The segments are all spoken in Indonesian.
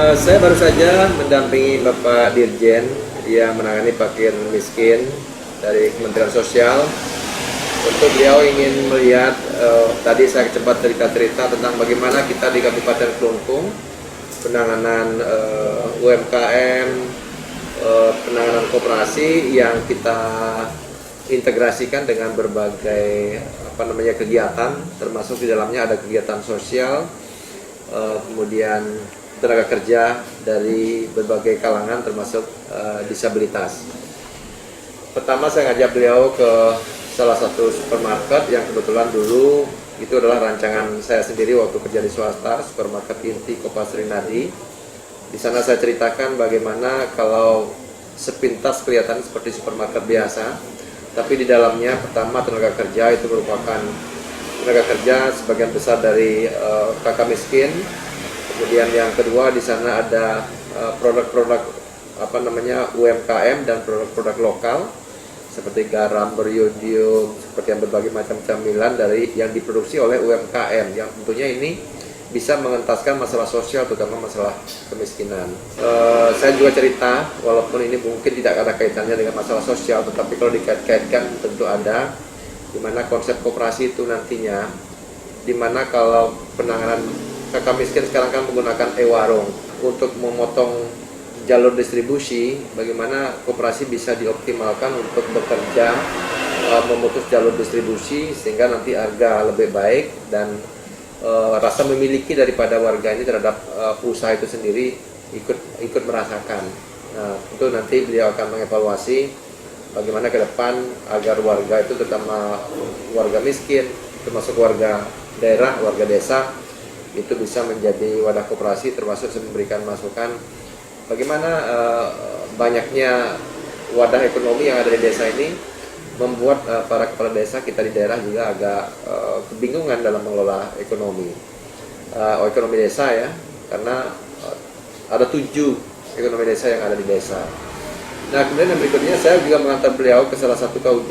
Saya baru saja mendampingi Bapak Dirjen yang menangani fakir miskin dari Kementerian Sosial. Untuk beliau ingin melihat, tadi saya cepat cerita tentang bagaimana kita di Kabupaten Kelungkung penanganan UMKM, penanganan koperasi yang kita integrasikan dengan berbagai kegiatan, termasuk di dalamnya ada kegiatan sosial, kemudian tenaga kerja dari berbagai kalangan termasuk disabilitas. Pertama saya ngajak beliau ke salah satu supermarket yang kebetulan dulu itu adalah rancangan saya sendiri waktu kerja di swasta, supermarket Inti Kopas Rinadi. Di sana saya ceritakan bagaimana kalau sepintas kelihatan seperti supermarket biasa, tapi di dalamnya pertama tenaga kerja itu merupakan tenaga kerja sebagian besar dari kakak miskin. Kemudian yang kedua di sana ada produk-produk UMKM dan produk-produk lokal seperti garam, beriodium, seperti yang berbagai macam camilan dari yang diproduksi oleh UMKM yang tentunya ini bisa mengentaskan masalah sosial, terutama masalah kemiskinan. Saya juga cerita, walaupun ini mungkin tidak ada kaitannya dengan masalah sosial, tetapi kalau dikait-kaitkan tentu ada, di mana konsep koperasi itu nantinya, di mana kalau penanganan kakak miskin sekarang kan menggunakan e-warung untuk memotong jalur distribusi, bagaimana koperasi bisa dioptimalkan untuk bekerja memutus jalur distribusi sehingga nanti harga lebih baik dan rasa memiliki daripada warga ini terhadap usaha itu sendiri ikut merasakan. Nah, tentu nanti beliau akan mengevaluasi bagaimana ke depan agar warga itu, terutama warga miskin, termasuk warga daerah, warga desa, itu bisa menjadi wadah koperasi, termasuk memberikan masukan bagaimana banyaknya wadah ekonomi yang ada di desa ini membuat para kepala desa kita di daerah juga agak kebingungan dalam mengelola ekonomi desa ya, karena ada 7 ekonomi desa yang ada di desa. Nah, kemudian yang berikutnya saya juga mengantar beliau ke salah satu KUD.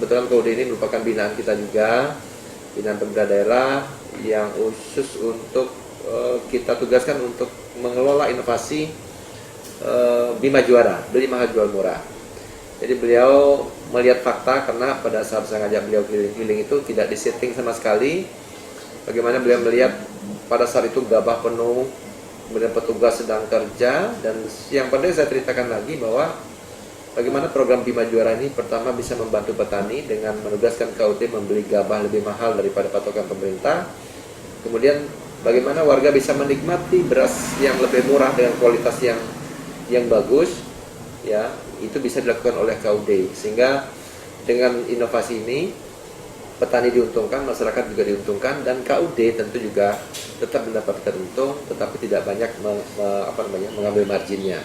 Kebetulan KUD ini merupakan binaan kita juga, binaan pemerintah daerah yang khusus untuk kita tugaskan untuk mengelola inovasi Bima Juara, beli mahal jual murah. Jadi beliau melihat fakta, karena pada saat saya ngajak beliau keliling-keliling itu tidak disetting sama sekali. Bagaimana beliau melihat pada saat itu gabah penuh, kemudian petugas sedang kerja, dan yang penting saya ceritakan lagi bahwa bagaimana program Bima Juara ini pertama bisa membantu petani dengan menugaskan KUD membeli gabah lebih mahal daripada patokan pemerintah. Kemudian bagaimana warga bisa menikmati beras yang lebih murah dengan kualitas yang bagus, ya, itu bisa dilakukan oleh KUD, sehingga dengan inovasi ini petani diuntungkan, masyarakat juga diuntungkan, dan KUD tentu juga tetap mendapatkan untung, tetapi tidak banyak mengambil marginnya.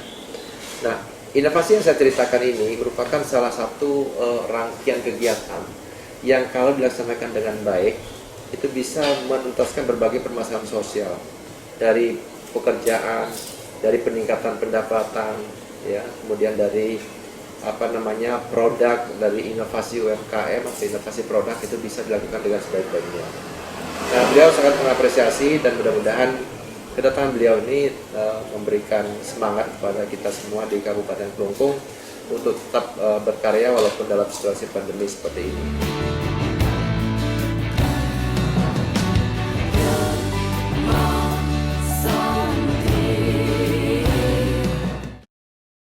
Nah, inovasi yang saya ceritakan ini merupakan salah satu rangkaian kegiatan yang kalau dilaksanakan dengan baik itu bisa menuntaskan berbagai permasalahan sosial, dari pekerjaan, dari peningkatan pendapatan, ya, kemudian dari produk, dari inovasi UMKM atau inovasi produk itu bisa dilakukan dengan sebaik-baiknya. Nah, beliau sangat mengapresiasi dan mudah-mudahan kedatangan beliau ini memberikan semangat kepada kita semua di Kabupaten Kelungkung untuk tetap berkarya walaupun dalam situasi pandemi seperti ini.